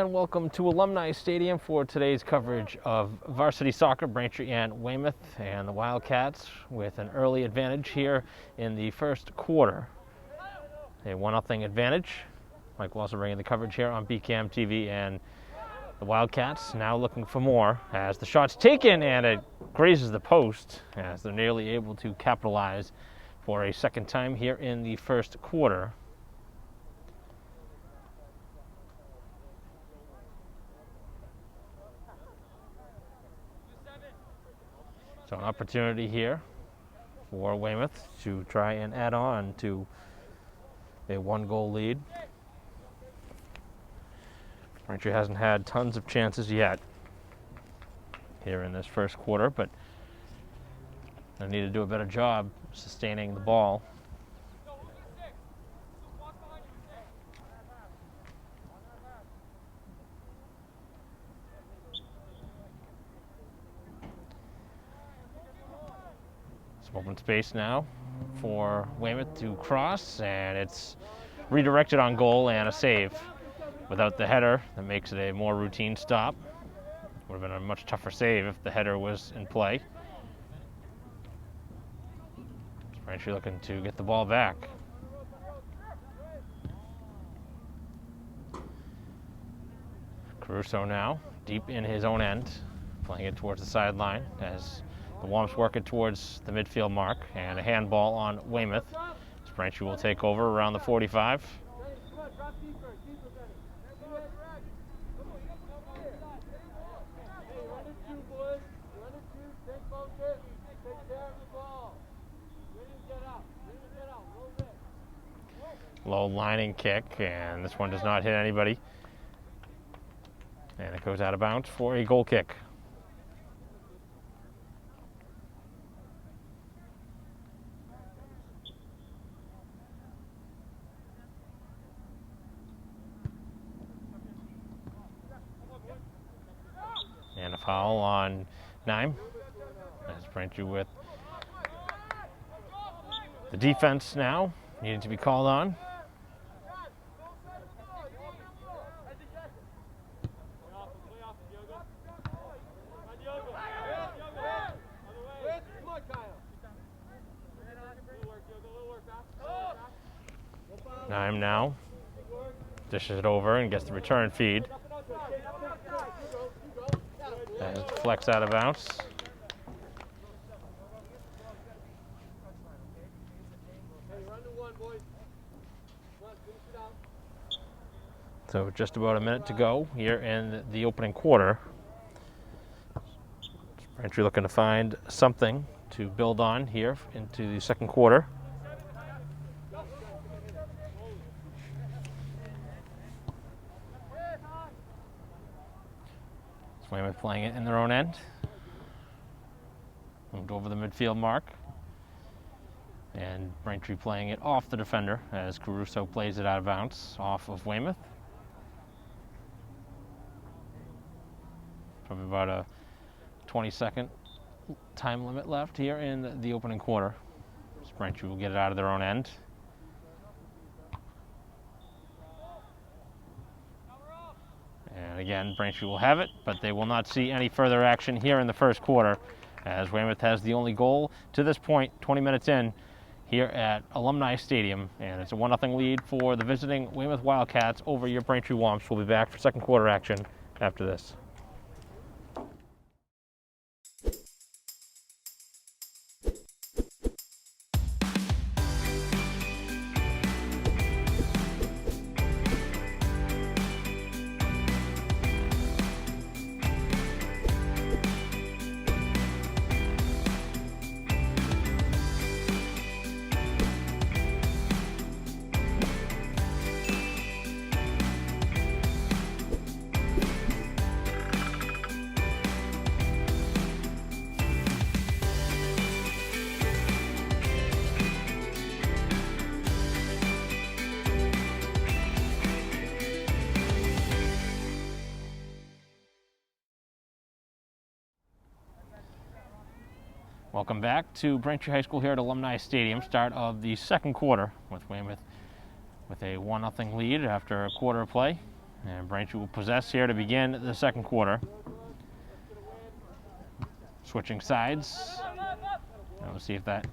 and welcome to Alumni Stadium for today's coverage of varsity soccer, Braintree and Weymouth, and the Wildcats with an early advantage here in the first quarter. A 1-0 advantage. Mike will also bring in the coverage here on BCAM TV, and the Wildcats now looking for more as the shot's taken and it grazes the post as they're nearly able to capitalize for a second time here in the first quarter. So an opportunity here for Weymouth to try and add on to a 1-goal lead. Braintree hasn't had tons of chances yet here in this first quarter, but they need to do a better job sustaining the ball. Open space now for Weymouth to cross, and it's redirected on goal and a save. Without the header, that makes it a more routine stop. Would have been a much tougher save if the header was in play. Braintree looking to get the ball back. Caruso now, deep in his own end, playing it towards the sideline as the Womps work it towards the midfield mark, and a handball on Weymouth. Braintree will take over around the 45. Low lining kick, and this one does not hit anybody. And it goes out of bounds for a goal kick. And a foul on Nime. As Braintree with the defense now needing to be called on. Nime now dishes it over and gets the return feed. And it deflects out of bounds. So just about a minute to go here in the opening quarter. Braintree looking to find something to build on here into the second quarter. Weymouth playing it in their own end. Moved over the midfield mark. And Braintree playing it off the defender as Caruso plays it out of bounds off of Weymouth. Probably about a 20-second time limit left here in the opening quarter. So Braintree will get it out of their own end. And again, Braintree will have it, but they will not see any further action here in the first quarter as Weymouth has the only goal to this point, 20 minutes in, here at Alumni Stadium. And it's a 1-0 lead for the visiting Weymouth Wildcats over your Braintree Womps. We'll be back for second quarter action after this. Welcome back to Braintree High School here at Alumni Stadium. Start of the second quarter with Weymouth with a 1-0 lead after a quarter of play. And Braintree will possess here to begin the second quarter. Switching sides. And we'll see if that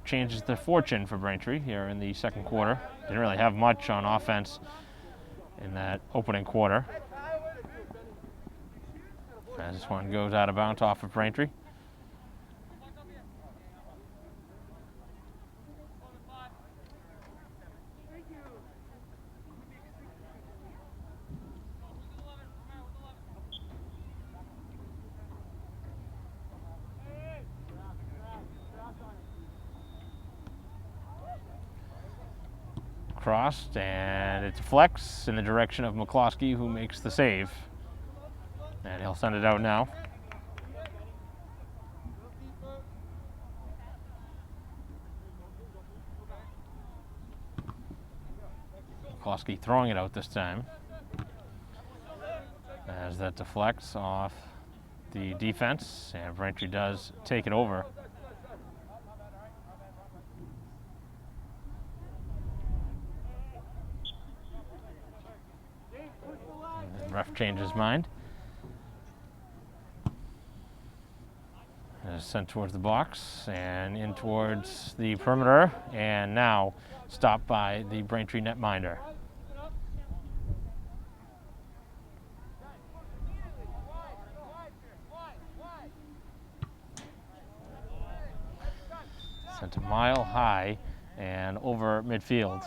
changes the fortune for Braintree here in the second quarter. Didn't really have much on offense in that opening quarter. As this one goes out of bounds off of Braintree. Crossed, and it deflects in the direction of McCloskey, who makes the save. And he'll send it out now. McCloskey throwing it out this time, as that deflects off the defense, and Braintree does take it over. Ref changes his mind. Sent towards the box and in towards the perimeter, and now stopped by the Braintree netminder. Sent a mile high and over midfield.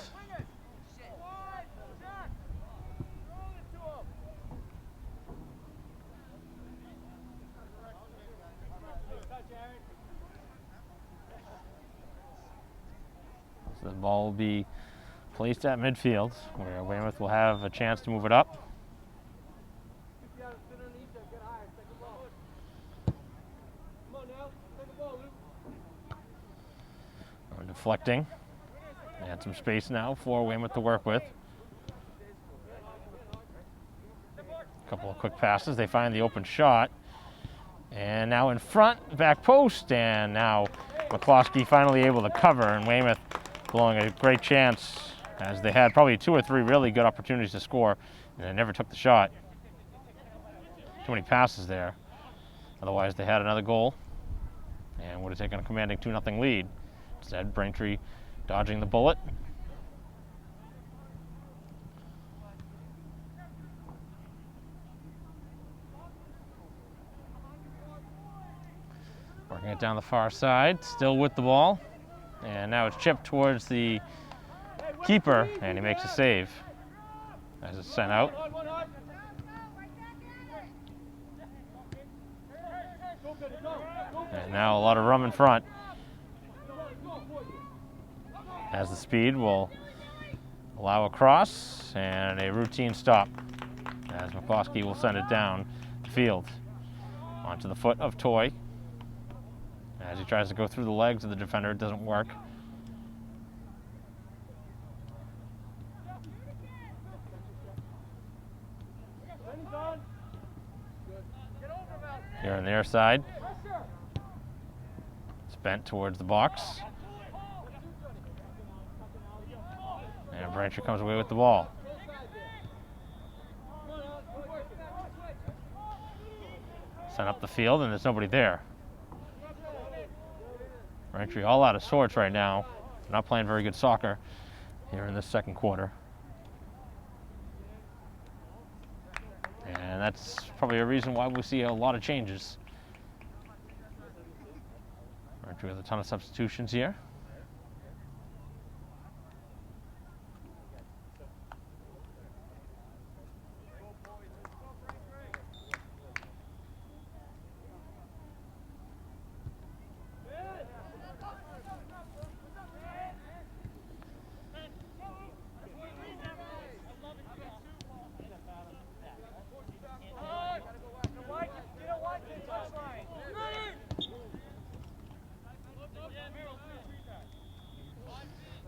So the ball will be placed at midfield, where Weymouth will have a chance to move it up. Deflecting, and some space now for Weymouth to work with. A couple of quick passes, they find the open shot, and now in front, back post, and now McCloskey finally able to cover, and Weymouth blowing a great chance, as they had probably 2 or 3 really good opportunities to score, and they never took the shot. Too many passes there. Otherwise, they had another goal and would have taken a commanding 2-0 lead. Instead, Braintree dodging the bullet. Working it down the far side, still with the ball. And now it's chipped towards the keeper, and he makes a save as it's sent out. And now a lot of room in front, as the speed will allow a cross and a routine stop, as McCloskey will send it down the field onto the foot of Toy. As he tries to go through the legs of the defender, it doesn't work. Here on their side, it's bent towards the box. And Braintree comes away with the ball. Sent up the field, and there's nobody there. Braintree all out of sorts right now. They're not playing very good soccer here in this second quarter. And that's probably a reason why we see a lot of changes. Braintree with a ton of substitutions here.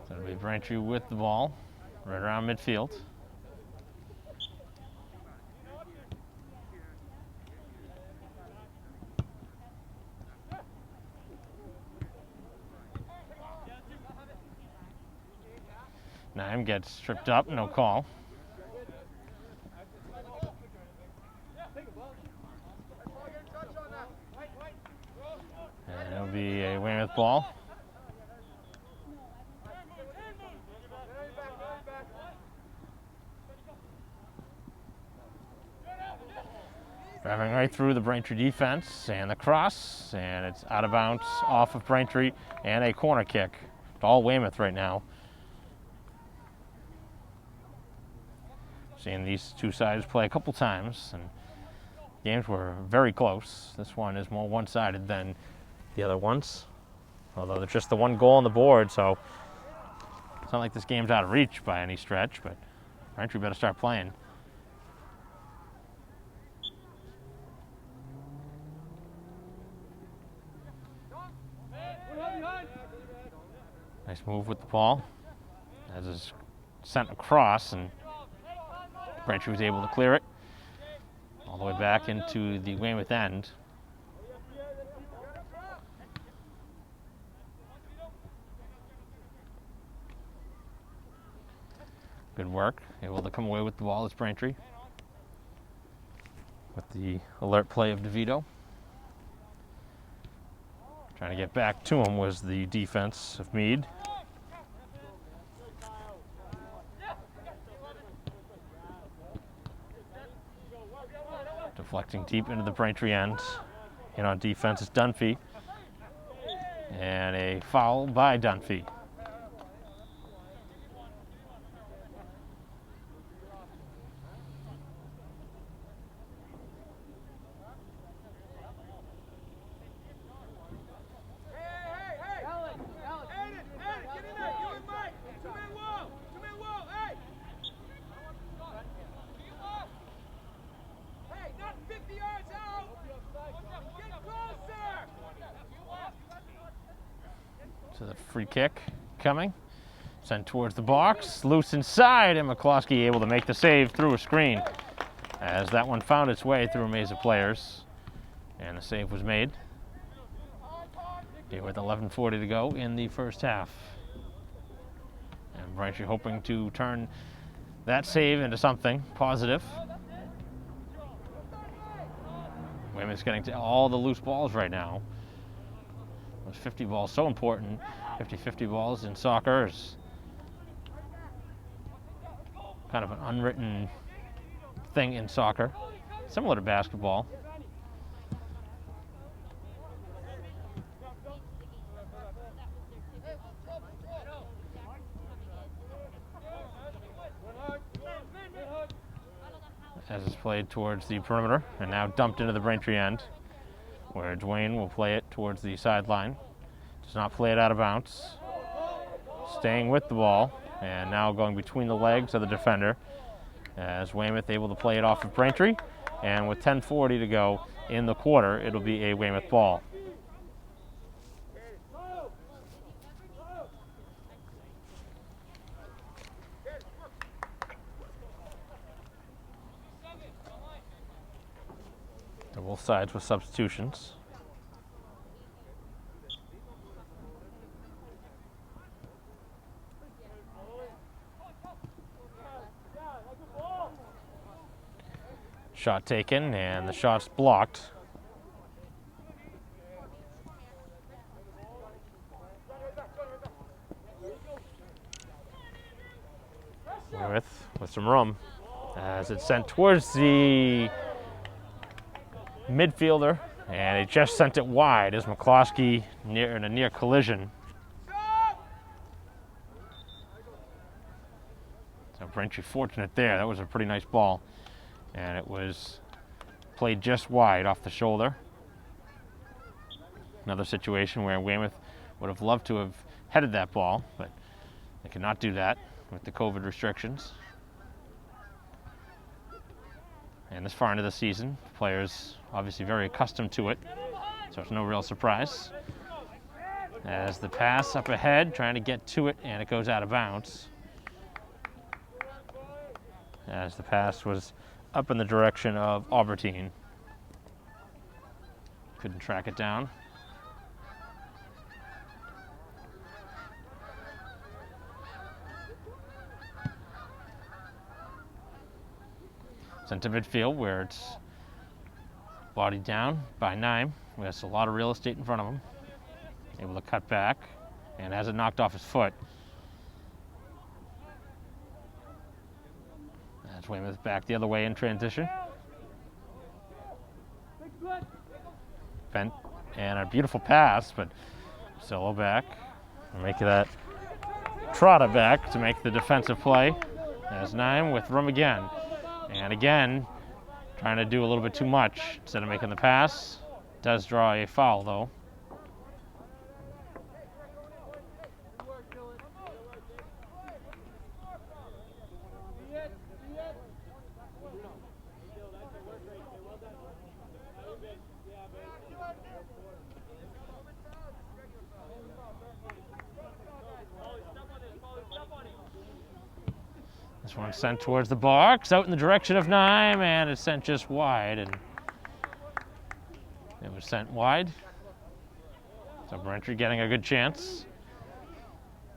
That'll be Braintree with the ball, right around midfield. Naim gets tripped up, no call. Weymouth ball. Driving right through the Braintree defense and the cross, and it's out of bounds off of Braintree and a corner kick. It's all Weymouth right now. Seeing these two sides play a couple times, and games were very close. This one is more one-sided than the other ones, although there's just the one goal on the board, so it's not like this game's out of reach by any stretch, but Braintree better start playing. Nice move with the ball, as is sent across, and Braintree was able to clear it all the way back into the Weymouth end. Good work, able to come away with the ball as Braintree with the alert play of DeVito. Trying to get back to him was the defense of Meade. Deflecting deep into the Braintree end. In on defense is Dunphy. And a foul by Dunphy. So the free kick coming, sent towards the box, loose inside, and McCloskey able to make the save through a screen as that one found its way through a maze of players, and the save was made. Here with 11:40 to go in the first half. And Braintree hoping to turn that save into something positive. Weymouth's getting to all the loose balls right now. Those 50 balls, so important. 50-50 balls in soccer is kind of an unwritten thing in soccer, similar to basketball. As it's played towards the perimeter and now dumped into the Braintree end, where Dwayne will play it towards the sideline. Does not play it out of bounds. Staying with the ball, and now going between the legs of the defender, as Weymouth able to play it off of Braintree. And with 10:40 to go in the quarter, it'll be a Weymouth ball. Both sides with substitutions. Shot taken, and the shot's blocked. With some room, as it's sent towards the midfielder, and it just sent it wide as McCloskey in a near collision. So Braintree fortunate there. That was a pretty nice ball, and it was played just wide off the shoulder. Another situation where Weymouth would have loved to have headed that ball, but they could not do that with the COVID restrictions. And this far into the season, players obviously very accustomed to it, so it's no real surprise. As the pass up ahead, trying to get to it, and it goes out of bounds. As the pass was up in the direction of Albertine. Couldn't track it down. Sent to midfield, where it's bodied down by Nime, who has a lot of real estate in front of him. able to cut back and has it knocked off his foot. That's Weymouth back the other way in transition. Bent and a beautiful pass, but Solo back. Making that Trotta back to make the defensive play. There's Nime with room again. And again, trying to do a little bit too much instead of making the pass. Does draw a foul though. This one sent towards the box, out in the direction of Nime, and it's sent just wide, and it was sent wide. So Braintree getting a good chance.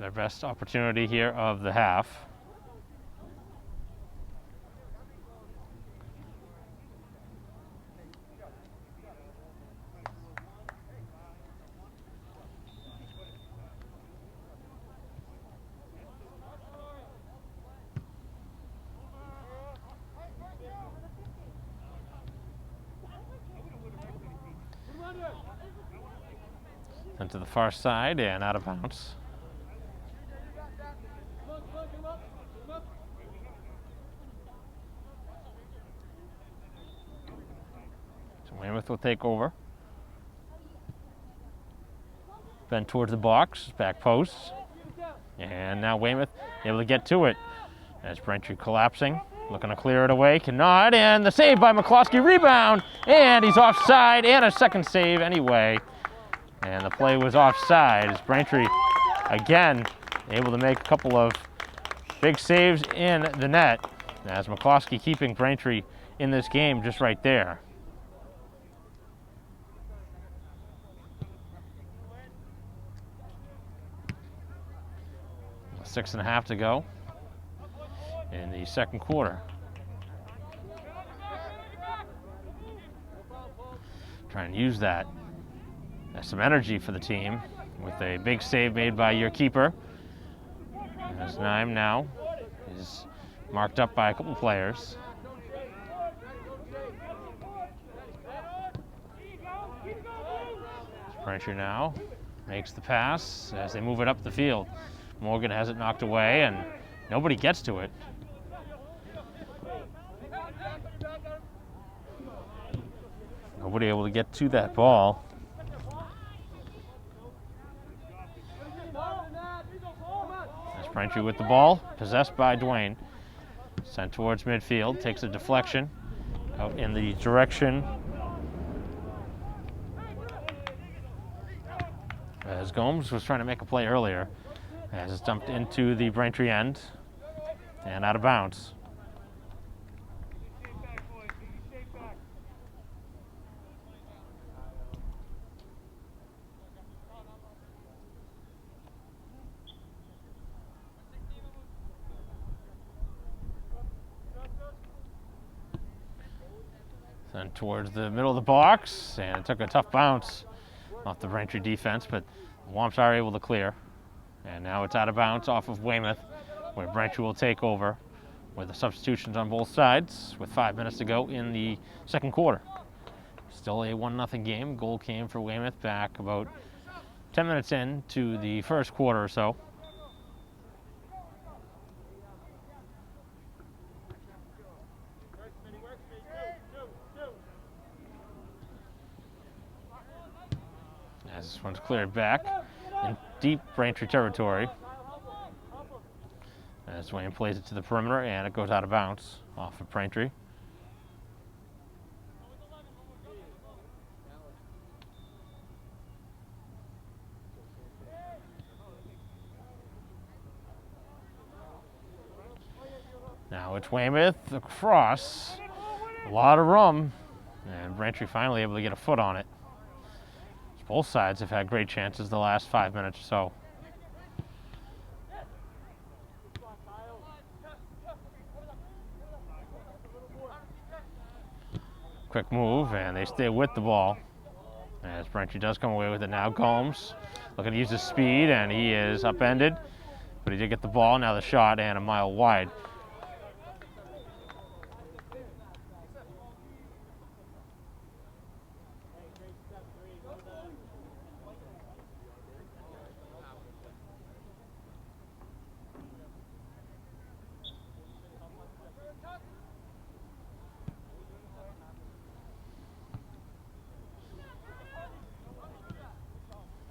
Their best opportunity here of the half. Sent to the far side and out of bounds. So Weymouth will take over. Bend towards the box, back post. And now Weymouth able to get to it. As Braintree collapsing, looking to clear it away, cannot, and the save by McCloskey, rebound, and he's offside, and a second save anyway. And the play was offside as Braintree, again, able to make a couple of big saves in the net. As McCloskey keeping Braintree in this game just right there. Six and a half to go in the second quarter. Trying to use that as some energy for the team with a big save made by your keeper. As Nime now is marked up by a couple players. Braintree now makes the pass as they move it up the field. Morgan has it knocked away and nobody gets to it. Nobody able to get to that ball. As Braintree with the ball, possessed by Dwayne. Sent towards midfield, takes a deflection out in the direction as Gomes was trying to make a play earlier. As it's dumped into the Braintree end and out of bounds. Sent towards the middle of the box, and it took a tough bounce off the Braintree defense, but the Womps are able to clear. And now it's out of bounds off of Weymouth, where Braintree will take over with the substitutions on both sides with 5 minutes to go in the second quarter. Still a 1-0 game. Goal came for Weymouth back about 10 minutes into the first quarter or so. As this one's cleared back in deep Braintree territory. As Wayne plays it to the perimeter, and it goes out of bounds off of Braintree. Now it's Weymouth across. A lot of room, and Braintree finally able to get a foot on it. Both sides have had great chances the last 5 minutes or so. Quick move, and they stay with the ball. As Braintree does come away with it now. Gomes looking to use his speed, and he is upended, but he did get the ball. Now the shot, and a mile wide.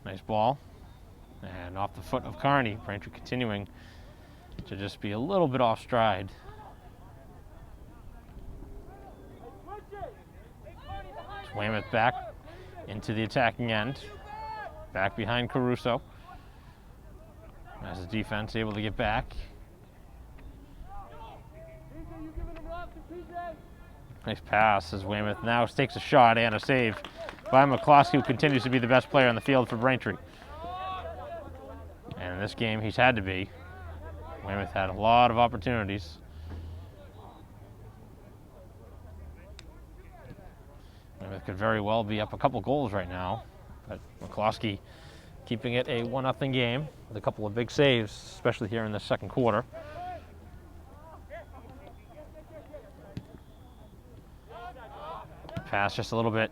Nice ball, and off the foot of Carney. Braintree continuing to just be a little bit off stride. Weymouth back into the attacking end, back behind Caruso. As the defense able to get back. Nice pass as Weymouth now takes a shot and a save by McCloskey, who continues to be the best player on the field for Braintree. And in this game, he's had to be. Weymouth had a lot of opportunities. Weymouth could very well be up a couple goals right now, but McCloskey keeping it a 1-0 game with a couple of big saves, especially here in the second quarter. Pass just a little bit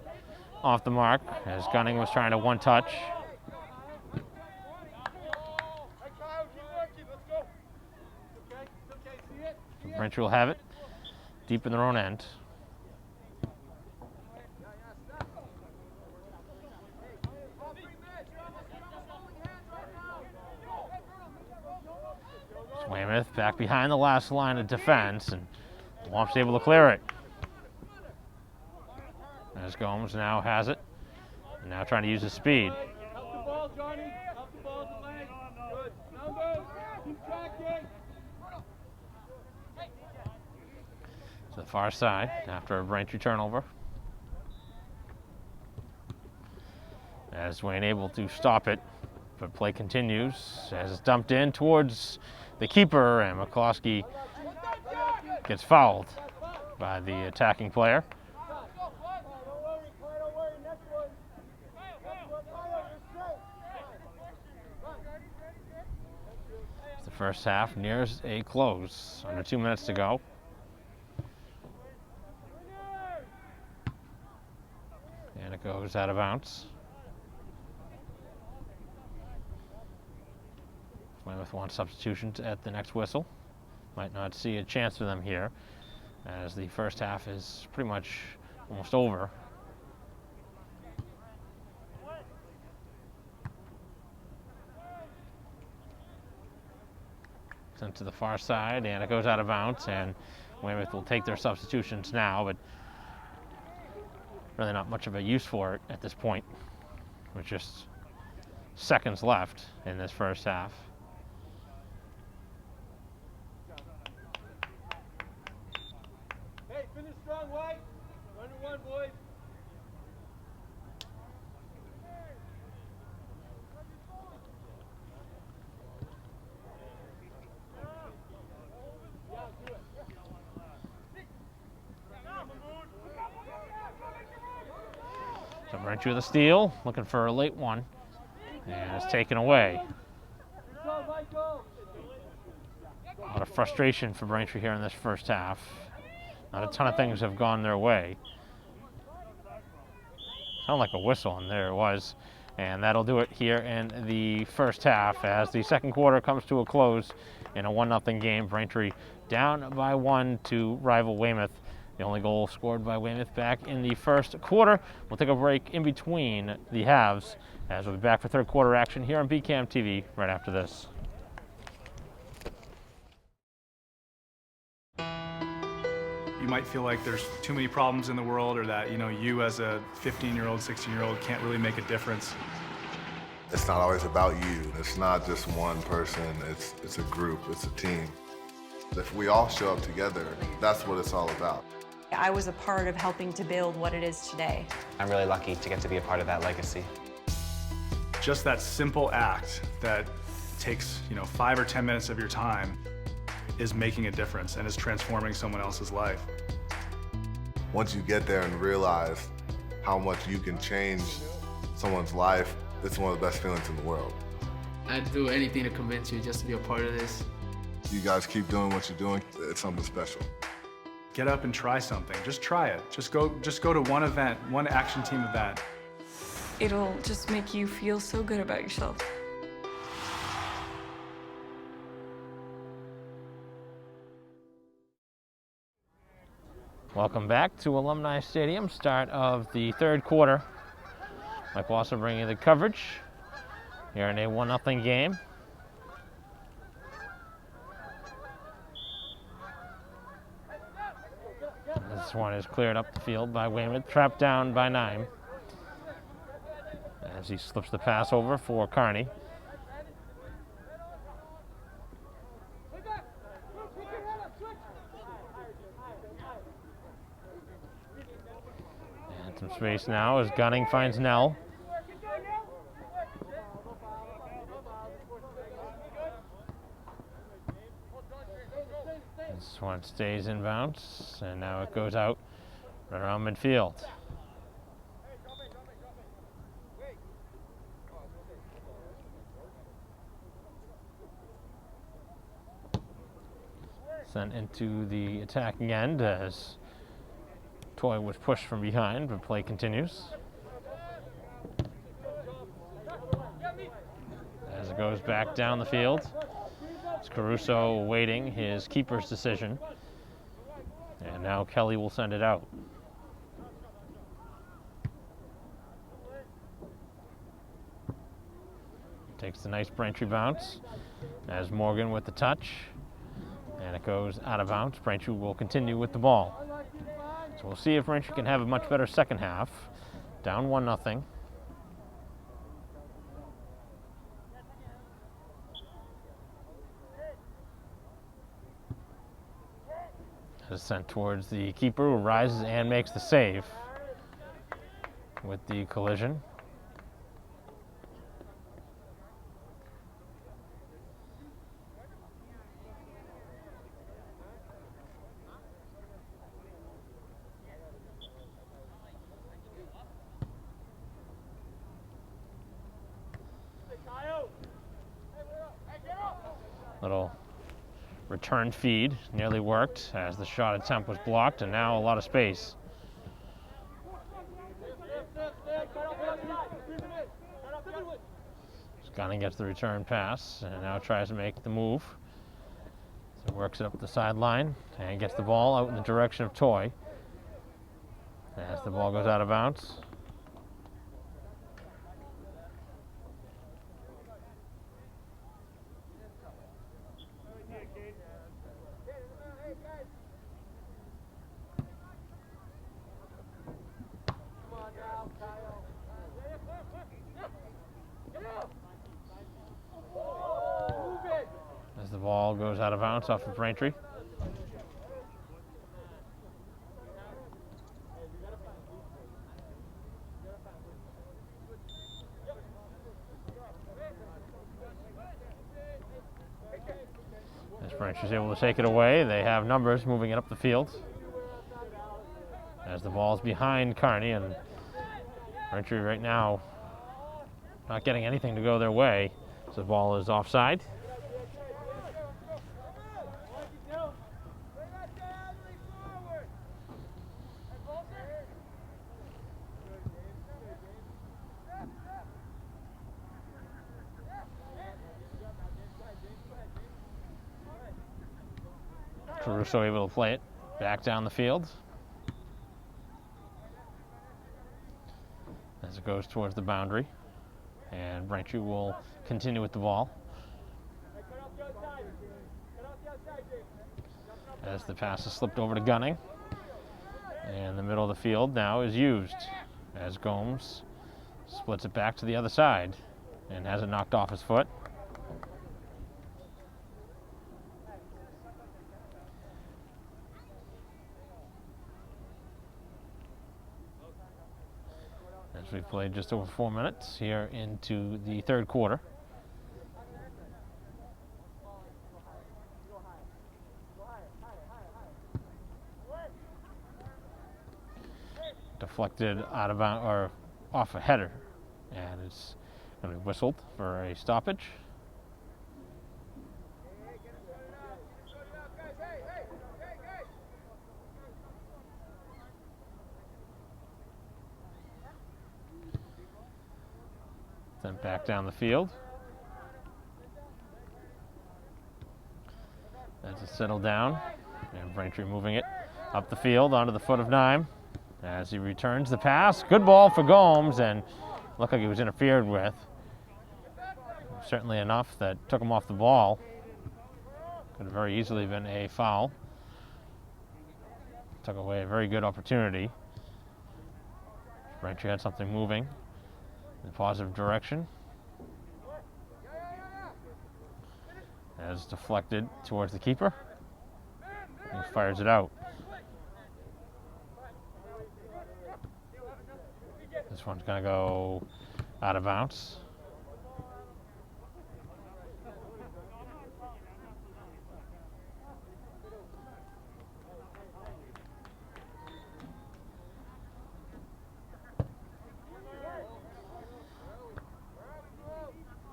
off the mark as Gunning was trying to one-touch. Braintree will have it deep in their own end. Weymouth back behind the last line of defense, and Womp's able to clear it. As Gomes now has it, and now trying to use his speed. Help the ball, Johnny. Help the ball, the leg. Good. Numbers. Keep tracking. To the far side after a Braintree turnover. As Wayne able to stop it, but play continues as it's dumped in towards the keeper, and McCloskey gets fouled by the attacking player. The first half nears a close. Under 2 minutes to go. And it goes out of bounds. Weymouth wants substitutions at the next whistle. Might not see a chance for them here, as the first half is pretty much almost over. Sent to the far side, and it goes out of bounds, and Weymouth will take their substitutions now, but really not much of a use for it at this point, with just seconds left in this first half. Hey, finish strong, White. 1-1, boys. So Braintree with a steal, looking for a late one, and it's taken away. A lot of frustration for Braintree here in this first half. Not a ton of things have gone their way. Sounded like a whistle, and there it was. And that'll do it here in the first half as the second quarter comes to a close in a 1-0 game. Braintree down by 1 to rival Weymouth. The only goal scored by Weymouth back in the first quarter. We'll take a break in between the halves as we'll be back for third quarter action here on BCAM TV right after this. You might feel like there's too many problems in the world, or that, you as a 15-year-old, 16-year-old can't really make a difference. It's not always about you. It's not just one person. It's a group. It's a team. If we all show up together, that's what it's all about. I was a part of helping to build what it is today. I'm really lucky to get to be a part of that legacy. Just that simple act that takes, 5 or 10 minutes of your time is making a difference and is transforming someone else's life. Once you get there and realize how much you can change someone's life, it's one of the best feelings in the world. I'd do anything to convince you just to be a part of this. You guys keep doing what you're doing, it's something special. Get up and try something. Just try it. Just go to one event, one action team event. It'll just make you feel so good about yourself. Welcome back to Alumni Stadium, start of the third quarter. Mike Wasser bringing you the coverage here in a 1-0 game. This one is cleared up the field by Weymouth, trapped down by 9. As he slips the pass over for Kearney. And some space now as Gunning finds Nell. This one stays in bounds, and now it goes out right around midfield. Sent into the attacking end as Toy was pushed from behind, but play continues. As it goes back down the field, it's Caruso awaiting his keeper's decision. And now Kelly will send it out. Takes the nice Braintree bounce as Morgan with the touch. And it goes out of bounds. Braintree will continue with the ball. So we'll see if Braintree can have a much better second half. Down 1-0. Is sent towards the keeper, who rises and makes the save with the collision. Little return feed nearly worked as the shot attempt was blocked, and now a lot of space. Gunning gets the return pass and now tries to make the move. So works it up the sideline and gets the ball out in the direction of Toy as the ball goes out of bounds. As the ball goes out of bounds off of Braintree. As Braintree's able to take it away, they have numbers moving it up the field. As the ball's behind Kearney, and Braintree right now not getting anything to go their way. So the ball is offside. Caruso able to play it back down the field as it goes towards the boundary, and Braintree will continue with the ball as the pass is slipped over to Gunning, and the middle of the field now is used as Gomes splits it back to the other side and has it knocked off his foot. As we've played just over 4 minutes here into the third quarter. Deflected out of bounds, or off a header And it's going to be whistled for a stoppage. Then back down the field. As it settled down, and Braintree moving it up the field onto the foot of Nime. As he returns the pass, good ball for Gomes, and looked like he was interfered with. Certainly enough that took him off the ball. Could have very easily been a foul. Took away a very good opportunity. Braintree had something moving in a positive direction. As deflected towards the keeper. He fires it out. This one's going to go out of bounds.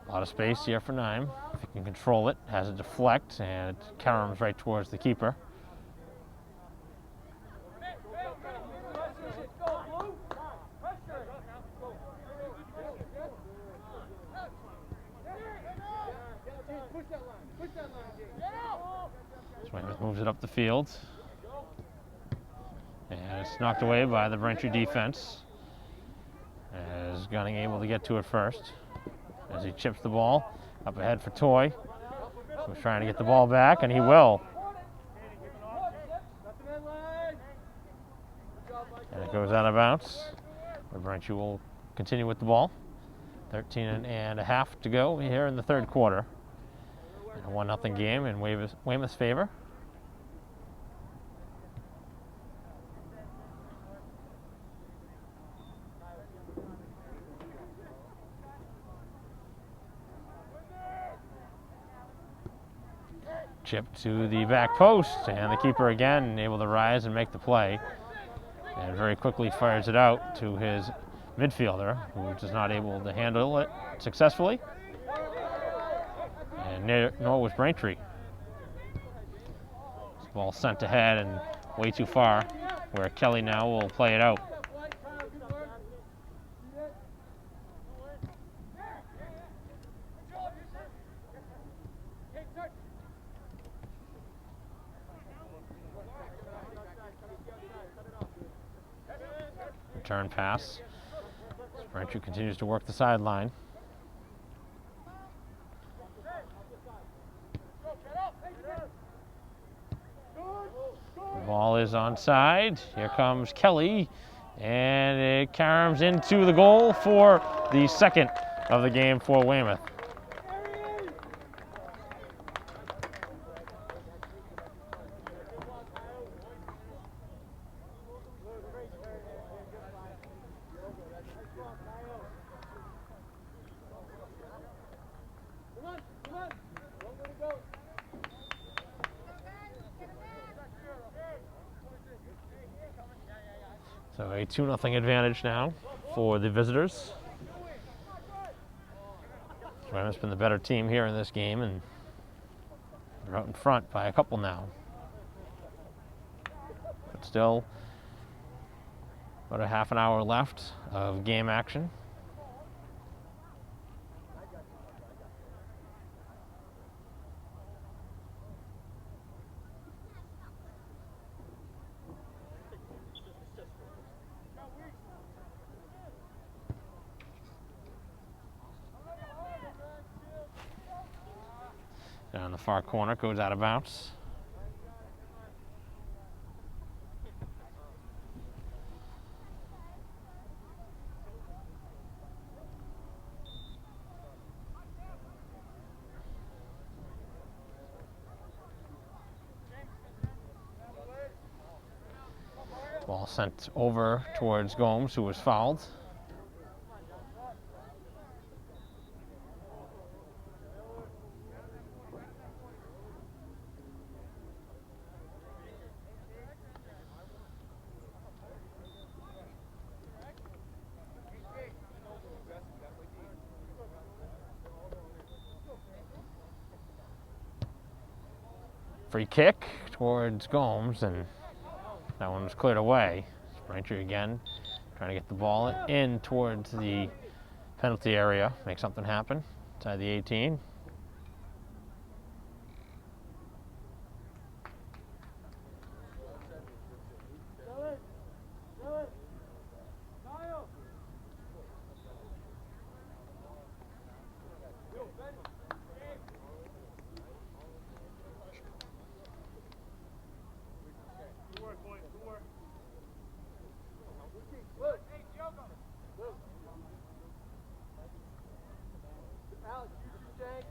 A lot of space here for Nime. If he can control it, has it deflect, and it caroms right towards the keeper. Weymouth moves it up the field. And it's knocked away by the Braintree defense. As Gunning able to get to it first. As he chips the ball up ahead for Toy. Who's trying to get the ball back, and he will. And it goes out of bounds. Where Braintree will continue with the ball. 13 and a half to go here in the third quarter. A 1-0 game in Weymouth's favor. Chip to the back post, and the keeper again able to rise and make the play. And very quickly fires it out to his midfielder, who is not able to handle it successfully. And nor was Braintree. This ball sent ahead and way too far, where Kelly now will play it out. Return pass. Braintree continues to work the sideline. The ball is onside. Here comes Kelly, and it caroms into the goal for the second of the game for Weymouth. So a 2-0 advantage now for the visitors. Weymouth's been the better team here in this game, and they're out in front by a couple now. But still, about a half an hour left of game action. Down the far corner, goes out of bounds. Ball sent over towards Gomes, who was fouled. Free kick towards Gomes, and that one was cleared away. Braintree again trying to get the ball in towards the penalty area, make something happen inside the 18. Alex, you Jake.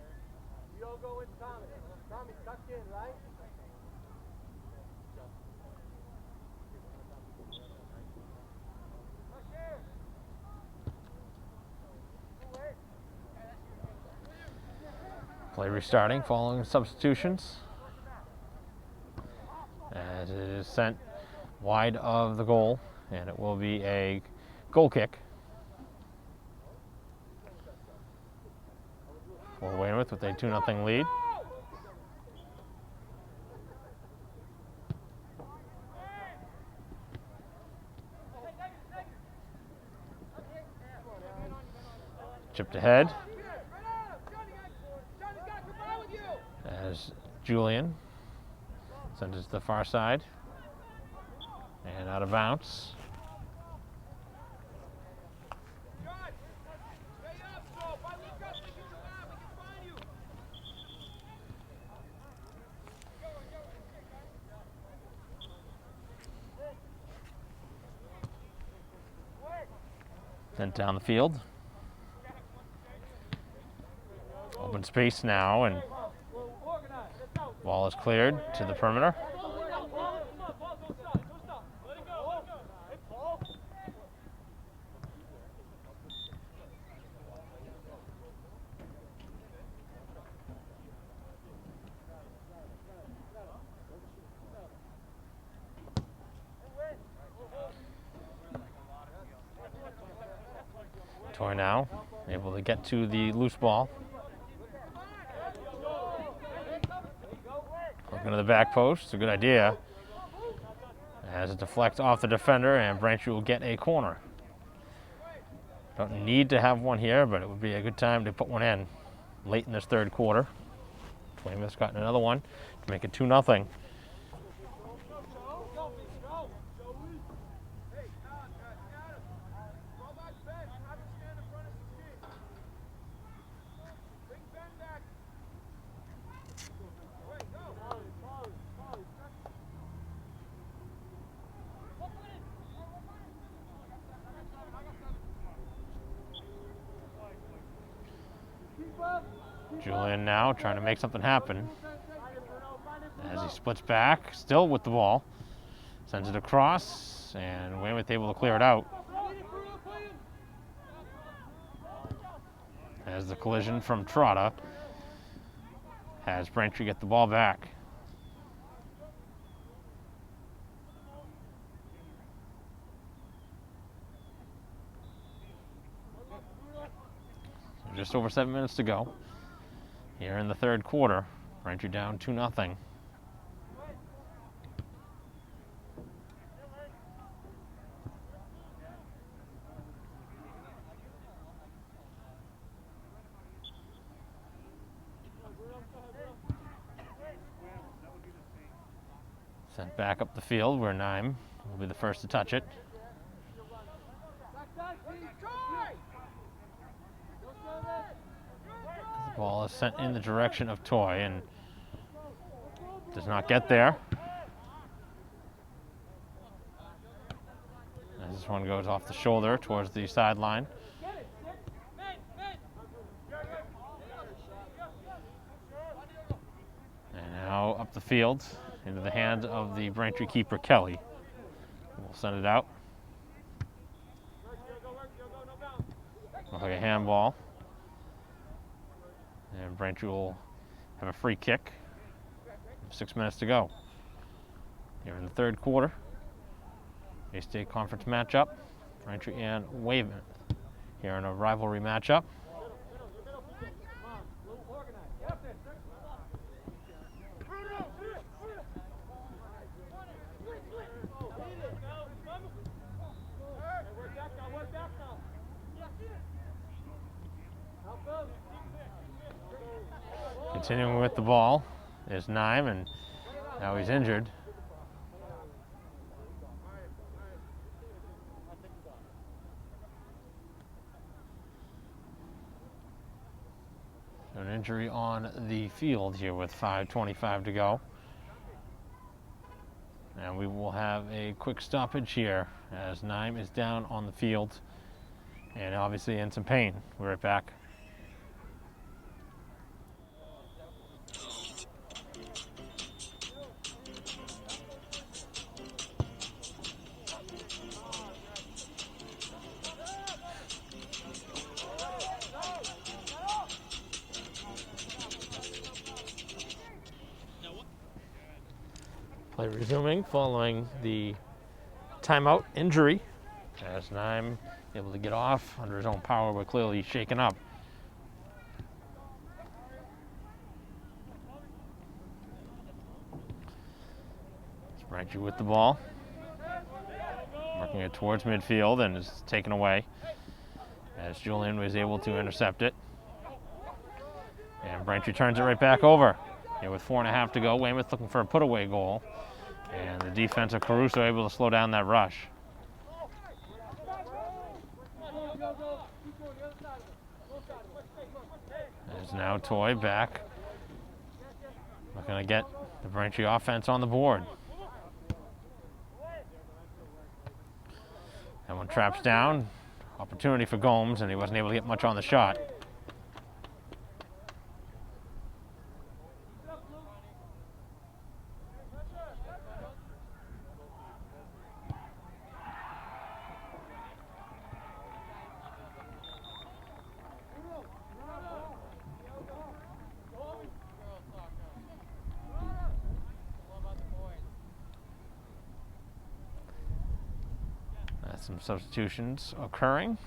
You don't go with Tommy. Tommy, tuck in, right? Play restarting following substitutions, as it is sent wide of the goal, and it will be a goal kick for Weymouth with a 2-0 lead. Chipped ahead as Julian sends it to the far side and out of bounds. Sent down the field. Open space now, and ball is cleared to the perimeter. Toy now able to get to the loose ball. Looking to the back post, it's a good idea. As it deflects off the defender, and Braintree will get a corner. Don't need to have one here, but it would be a good time to put one in late in this third quarter. Weymouth's gotten another one to make it 2-0. Julian now trying to make something happen as he splits back, still with the ball. Sends it across, and Weymouth able to clear it out. As the collision from Trotta has Braintree get the ball back. Just over 7 minutes to go here in the third quarter. Braintree down 2-0. Sent back up the field where Nime will be the first to touch it. The ball is sent in the direction of Toy and does not get there. As this one goes off the shoulder towards the sideline. And now up the field into the hands of the Braintree keeper, Kelly. We'll send it out. Looks like a handball. And Braintree will have a free kick. 6 minutes to go here in the third quarter. A-State Conference matchup. Braintree and Weymouth here in a rivalry matchup. Continuing with the ball is Nime, and now he's injured. An injury on the field here with 5:25 to go. And we will have a quick stoppage here as Nime is down on the field and obviously in some pain. We're right back. Play resuming following the timeout injury as Nime able to get off under his own power, but clearly shaken up. Braintree with the ball, working it towards midfield and is taken away as Julian was able to intercept it. And Braintree turns it right back over. Here with 4.5 to go, Weymouth looking for a put-away goal. And the defense of Caruso able to slow down that rush. There's now Toy back. Looking to get the Braintree offense on the board. That one traps down. Opportunity for Gomes, and he wasn't able to get much on the shot. Some substitutions occurring.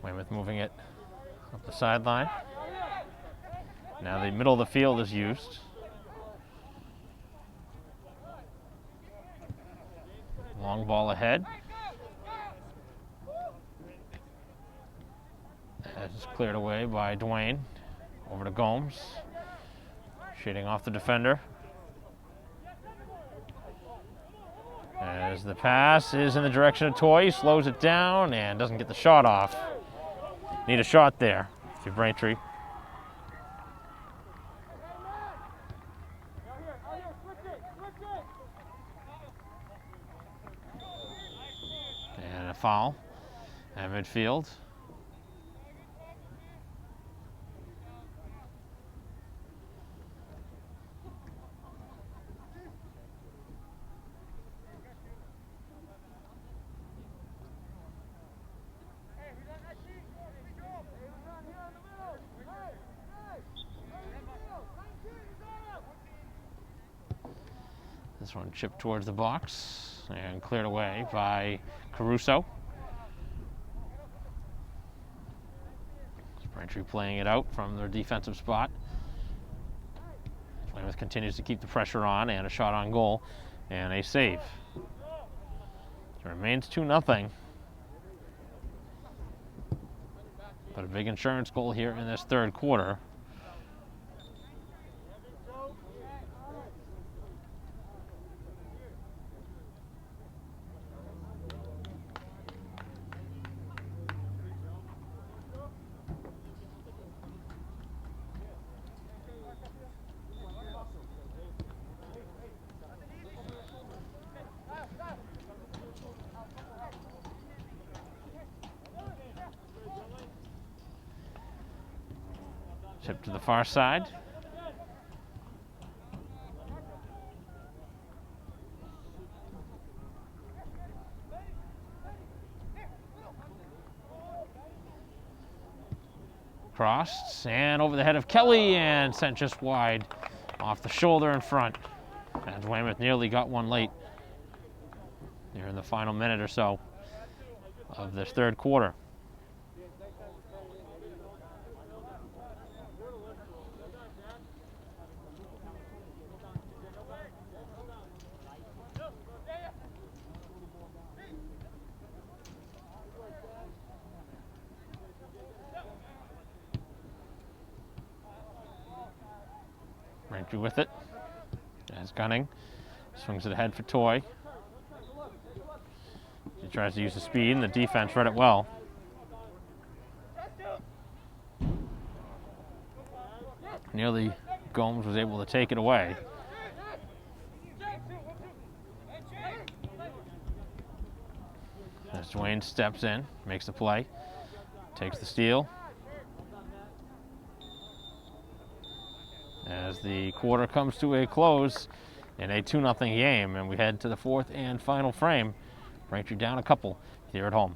Weymouth moving it up the sideline. Now the middle of the field is used. Long ball ahead. As it's cleared away by Dwayne. Over to Gomes. Shading off the defender. As the pass is in the direction of Toy, slows it down and doesn't get the shot off. Need a shot there if you're Braintree. And a foul at midfield. This one chipped towards the box and cleared away by Caruso. Braintree playing it out from their defensive spot. Weymouth continues to keep the pressure on, and a shot on goal and a save. It remains 2-0. But a big insurance goal here in this third quarter. Tip to the far side. Crossed and over the head of Kelly and sent just wide off the shoulder in front. And Weymouth nearly got one late here in the final minute or so of this third quarter. Braintree with it, as Gunning swings it ahead for Toy. He tries to use the speed, and the defense read it well. Nearly Gomes was able to take it away. As Dwayne steps in, makes the play, takes the steal. As the quarter comes to a close in a 2-0 game, and we head to the fourth and final frame. Braintree down a couple here at home.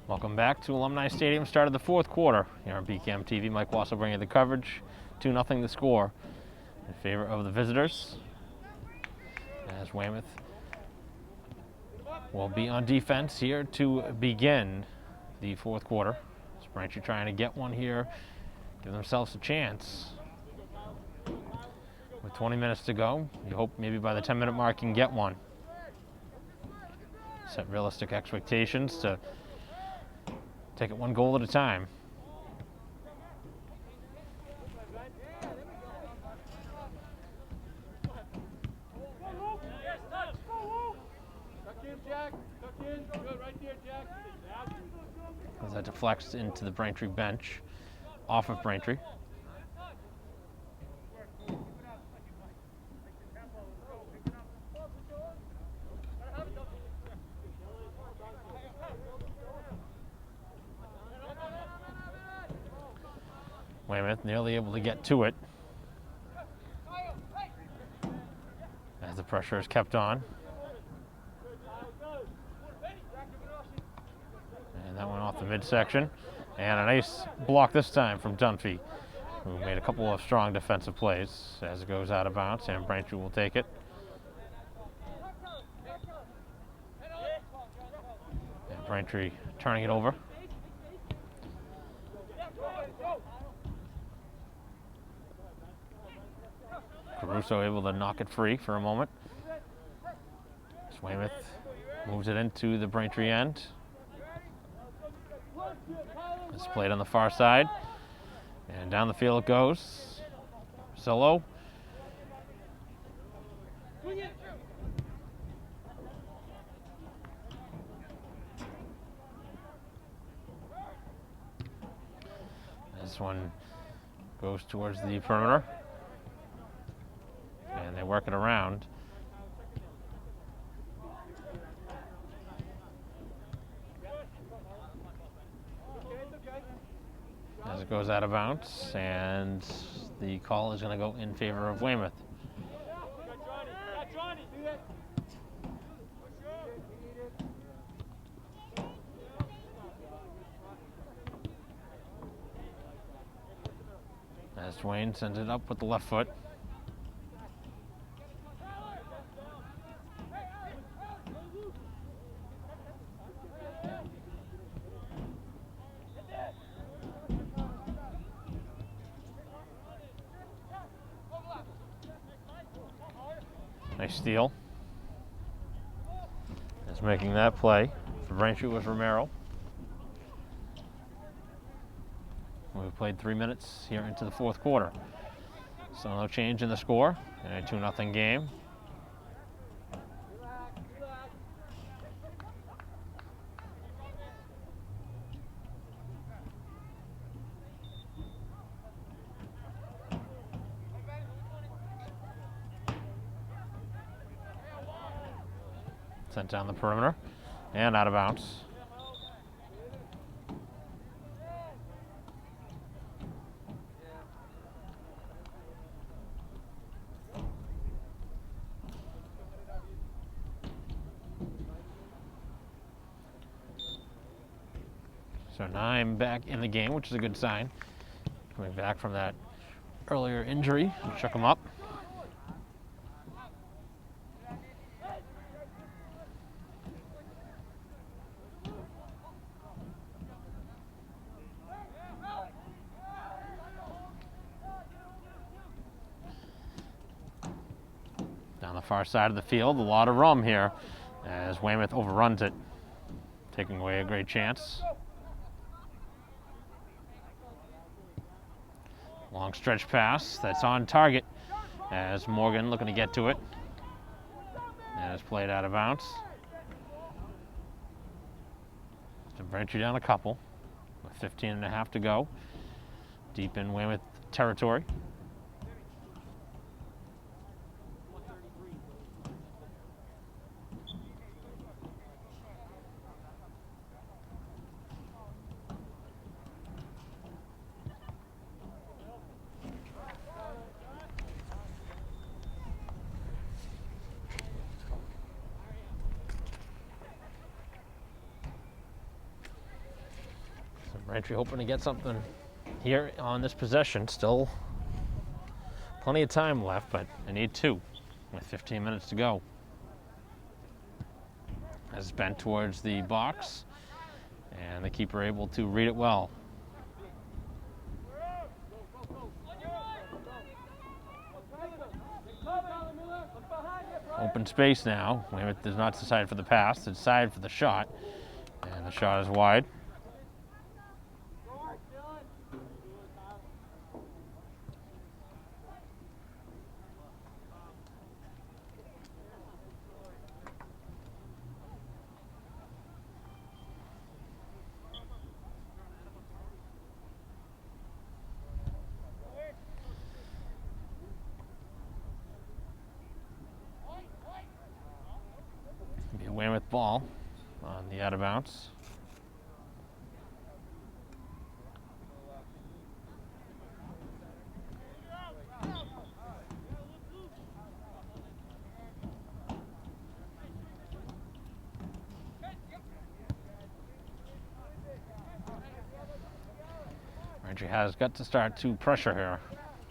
Welcome back to Alumni Stadium. Start of the fourth quarter here on BCAM TV. Mike Wassel bringing the coverage. 2-0 the score in favor of the visitors, as Weymouth will be on defense here to begin the fourth quarter. So Braintree trying to get one here, give themselves a chance. With 20 minutes to go, you hope maybe by the 10-minute mark you can get one. Set realistic expectations to take it one goal at a time. As that deflects into the Braintree bench, off of Braintree. Weymouth nearly able to get to it as the pressure is kept on. And that went off the midsection. And a nice block this time from Dunphy, who made a couple of strong defensive plays as it goes out of bounds, and Braintree will take it. And Braintree turning it over. Caruso able to knock it free for a moment. Weymouth moves it into the Braintree end. It's played on the far side. And down the field it goes. Solo. This one goes towards the perimeter. And they work it around. As it goes out of bounds, and the call is going to go in favor of Weymouth. As Dwayne sends it up with the left foot. Nice steal. Is making that play for Braintree was Romero. We've played 3 minutes here into the fourth quarter. So no change in the score. And a 2-0 game. Sent down the perimeter and out of bounds. So 9 back in the game, which is a good sign. Coming back from that earlier injury, shook him up. Down the far side of the field, a lot of rum here as Weymouth overruns it, taking away a great chance. Long stretch pass that's on target as Morgan looking to get to it. And it's played out of bounds. So Braintree down a couple with 15.5 to go. Deep in Weymouth territory. Braintree hoping to get something here on this possession. Still plenty of time left, but they need 2 with 15 minutes to go. As it's bent towards the box, and the keeper able to read it well. Open space now. Weymouth does not decide for the pass, they decide for the shot, and the shot is wide. Be a Weymouth ball on the out of bounds. Braintree has got to start to pressure here,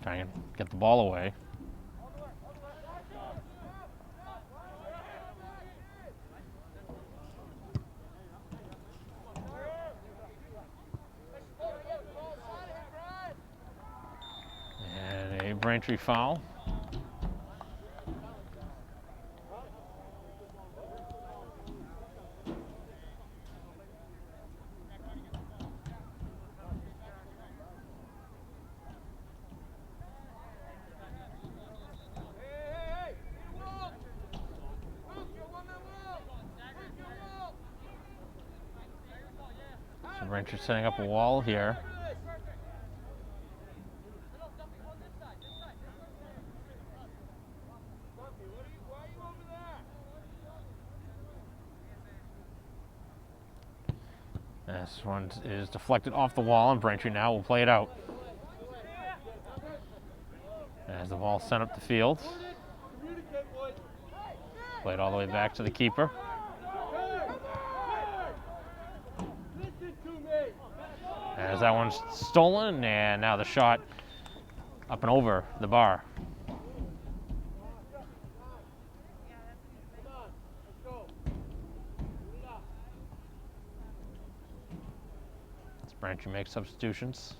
trying to get the ball away. And a Braintree foul. So Braintree setting up a wall here. This one is deflected off the wall, and Braintree now will play it out. As the ball sent up the field. Played all the way back to the keeper. As that one's stolen, and now the shot up and over the bar. As Braintree makes substitutions.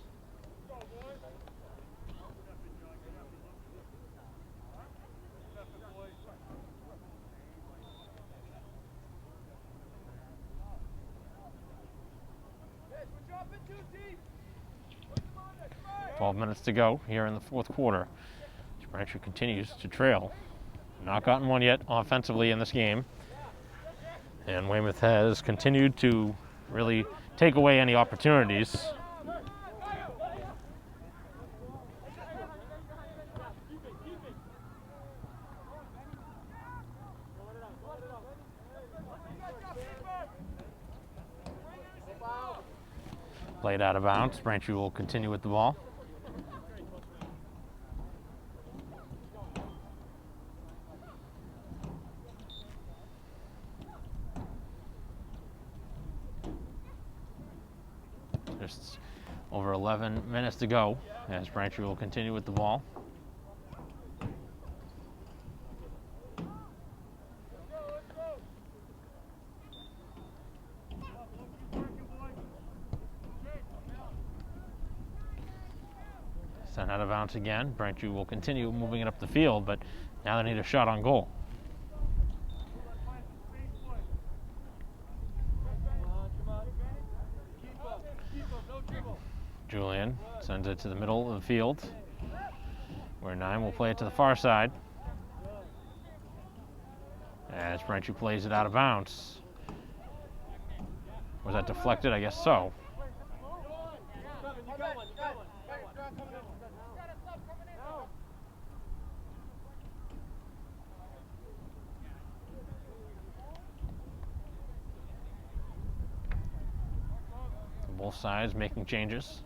Drop it too deep. 12 minutes to go here in the fourth quarter. Braintree continues to trail. Not gotten one yet offensively in this game. And Weymouth has continued to really take away any opportunities. Played out of bounds. Braintree will continue with the ball. Just over 11 minutes to go as Braintree will continue with the ball. Sent out of bounds again. Braintree will continue moving it up the field, but now they need a shot on goal. Julian sends it to the middle of the field, where 9 will play it to the far side. As Braintree plays it out of bounds. Was that deflected? I guess so. Both sides making changes.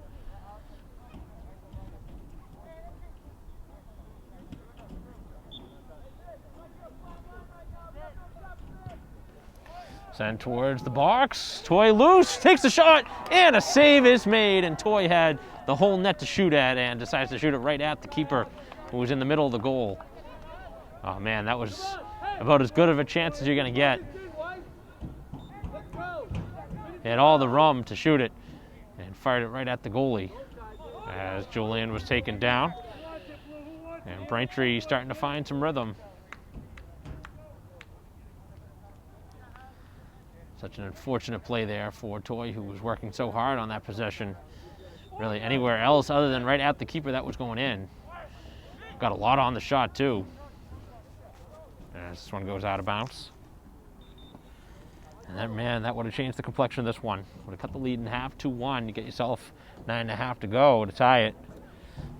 Sent towards the box. Toy loose, takes the shot, and a save is made. And Toy had the whole net to shoot at and decides to shoot it right at the keeper who was in the middle of the goal. Oh man, that was about as good of a chance as you're going to get. He had all the rum to shoot it and fired it right at the goalie as Julian was taken down. And Braintree starting to find some rhythm. Such an unfortunate play there for Toy, who was working so hard on that possession. Really anywhere else other than right at the keeper that was going in. Got a lot on the shot too. As this one goes out of bounds. And that would have changed the complexion of this one. Would have cut the lead in half, 2-1. You get yourself 9.5 to go to tie it.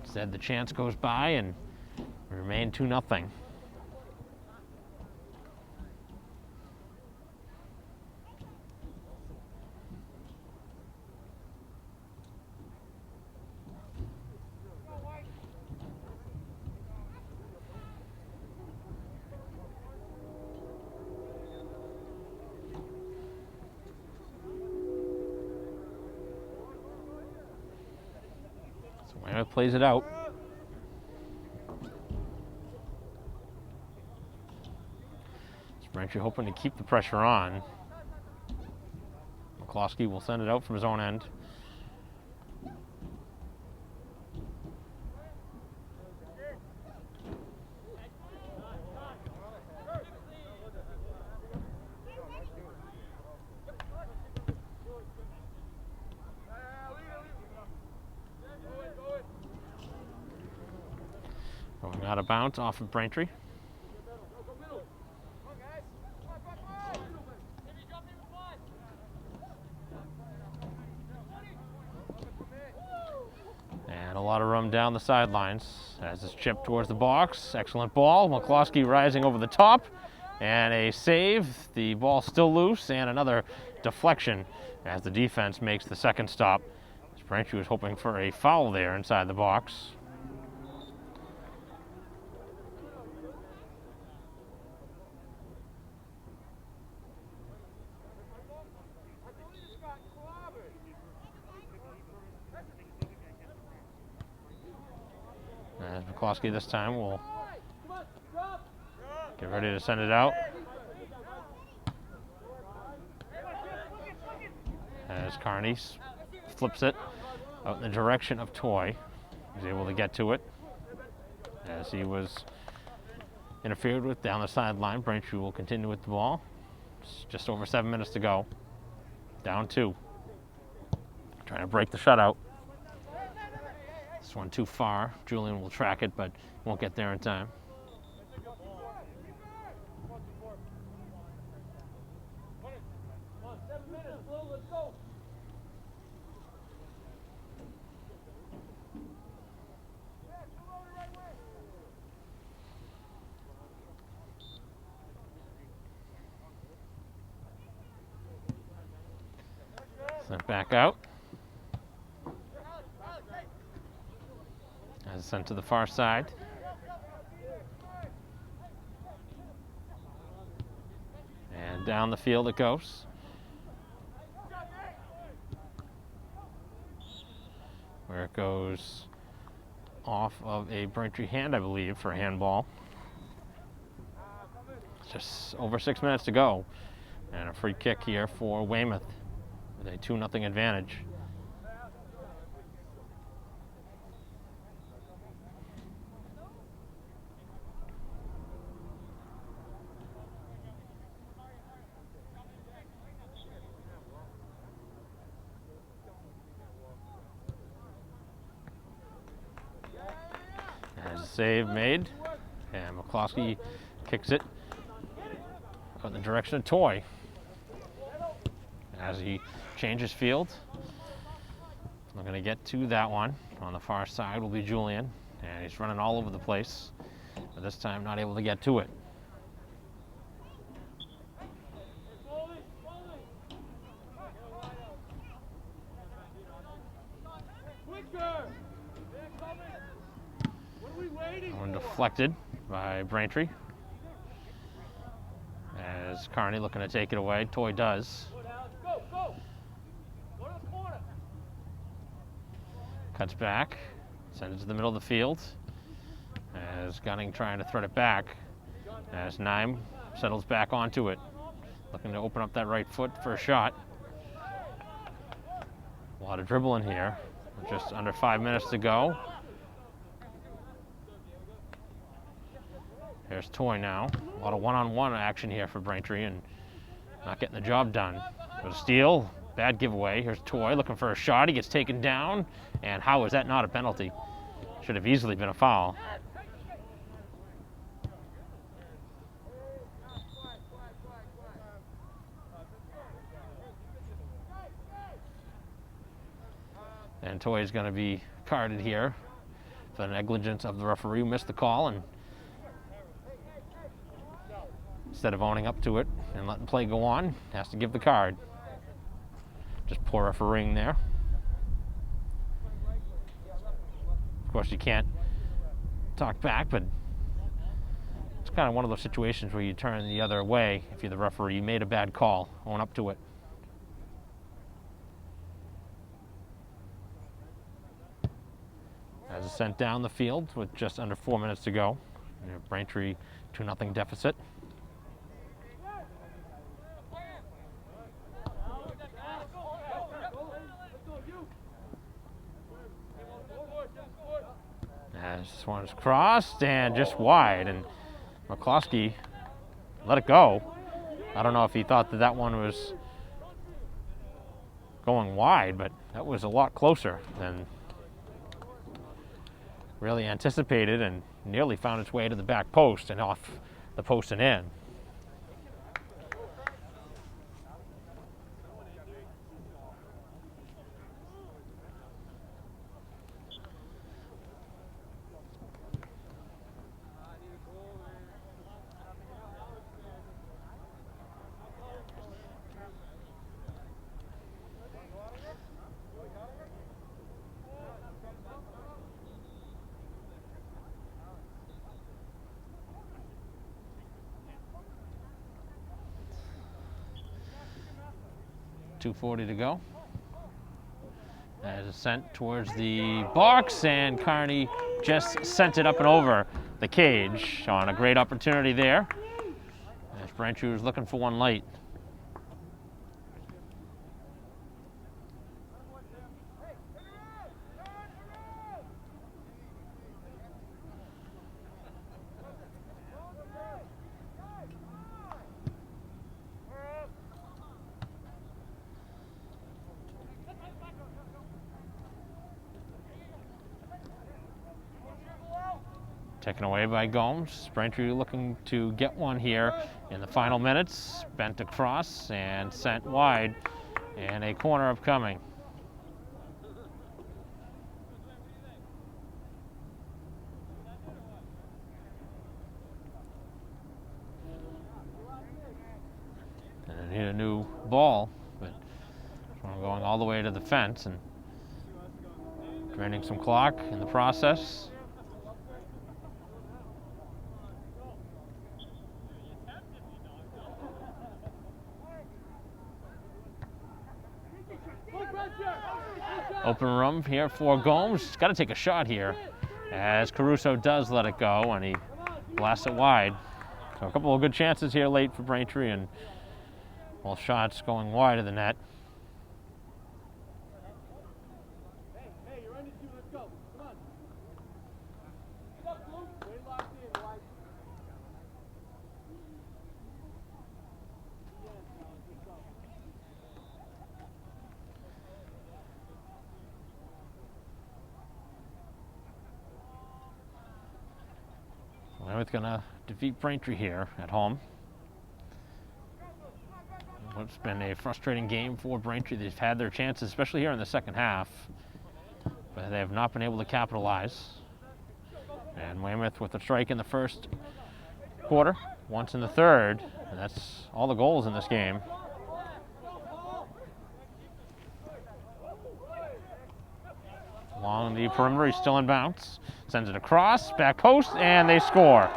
Instead, the chance goes by and remain 2-0. Weymouth plays it out. Braintree hoping to keep the pressure on. McCloskey will send it out from his own end. Going out of bounds off of Braintree. And a lot of room down the sidelines as it's chipped towards the box. Excellent ball. McCloskey rising over the top. And a save. The ball still loose. And another deflection as the defense makes the second stop. Braintree was hoping for a foul there inside the box. As McCloskey this time will get ready to send it out. As Carney flips it out in the direction of Toy. He's able to get to it as he was interfered with down the sideline. Braintree will continue with the ball. It's just over 7 minutes to go. Down 2. Trying to break the shutout. This one too far. Julian will track it, but won't get there in time. Sent back out. As sent to the far side. And down the field it goes. Where it goes off of a Braintree hand, I believe, for a handball. Just over 6 minutes to go. And a free kick here for Weymouth with a 2-0 advantage. As a save made, and McCloskey kicks it in the direction of Toy. As he changes field, I'm going to get to that one. On the far side will be Julian, and he's running all over the place, but this time not able to get to it. One deflected by Braintree. As Carney looking to take it away. Toy does. Cuts back. Sends it to the middle of the field. As Gunning trying to thread it back. As Nime settles back onto it. Looking to open up that right foot for a shot. A lot of dribbling here. Just under 5 minutes to go. There's Toy now. A lot of one-on-one action here for Braintree and not getting the job done. There's a steal, bad giveaway. Here's Toy looking for a shot. He gets taken down. And how is that not a penalty? Should have easily been a foul. And Toy is going to be carded here for the negligence of the referee who missed the call, and instead of owning up to it and letting play go on, has to give the card. Just poor refereeing there. Of course, you can't talk back, but it's kind of one of those situations where you turn the other way if you're the referee. You made a bad call, own up to it. As it's sent down the field with just under 4 minutes to go. Braintree 2-0 deficit. As this one is crossed and just wide, and McCloskey let it go. I don't know if he thought that that one was going wide, but that was a lot closer than really anticipated, and nearly found its way to the back post and off the post and in. .240 to go. As it's sent towards the box, and Carney just sent it up and over the cage on a great opportunity there. As Braintree was looking for one late. Taken away by Gomes. Braintree looking to get one here in the final minutes. Bent across and sent wide, and a corner upcoming. And I need a new ball, but I'm going all the way to the fence and draining some clock in the process. Open room here for Gomes. He's got to take a shot here, as Caruso does let it go, and he blasts it wide. So a couple of good chances here late for Braintree, and all shots going wide of the net. Hey, you're ready to let's go. Come on. Get up, Luke. Stay locked in, White. Weymouth gonna defeat Braintree here at home. It's been a frustrating game for Braintree. They've had their chances, especially here in the second half, but they have not been able to capitalize. And Weymouth with a strike in the first quarter, once in the third, and that's all the goals in this game. Along the perimeter, he's still in bounce. Sends it across, back post, and they score.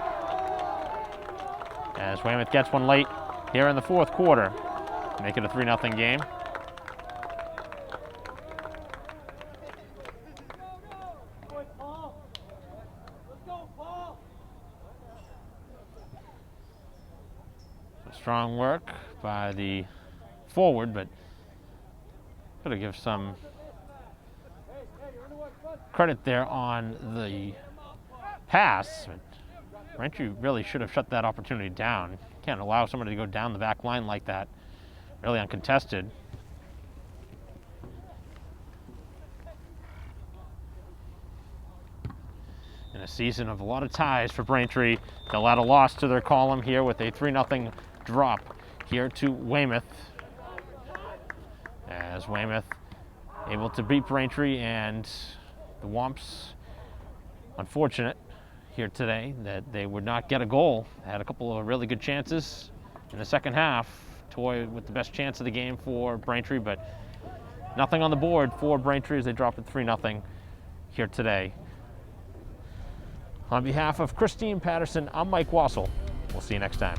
As Weymouth gets one late here in the fourth quarter. Make it a 3-0 game. Strong work by the forward, but got to give some credit there on the pass. Braintree really should have shut that opportunity down. Can't allow somebody to go down the back line like that, really uncontested. In a season of a lot of ties for Braintree, they'll add a loss to their column here with a 3-0 drop here to Weymouth. As Weymouth able to beat Braintree, and the Womps, unfortunate here today that they would not get a goal. They had a couple of really good chances in the second half. Toy with the best chance of the game for Braintree, but nothing on the board for Braintree as they drop it 3-0 here today. On behalf of Christine Patterson, I'm Mike Wassel. We'll see you next time.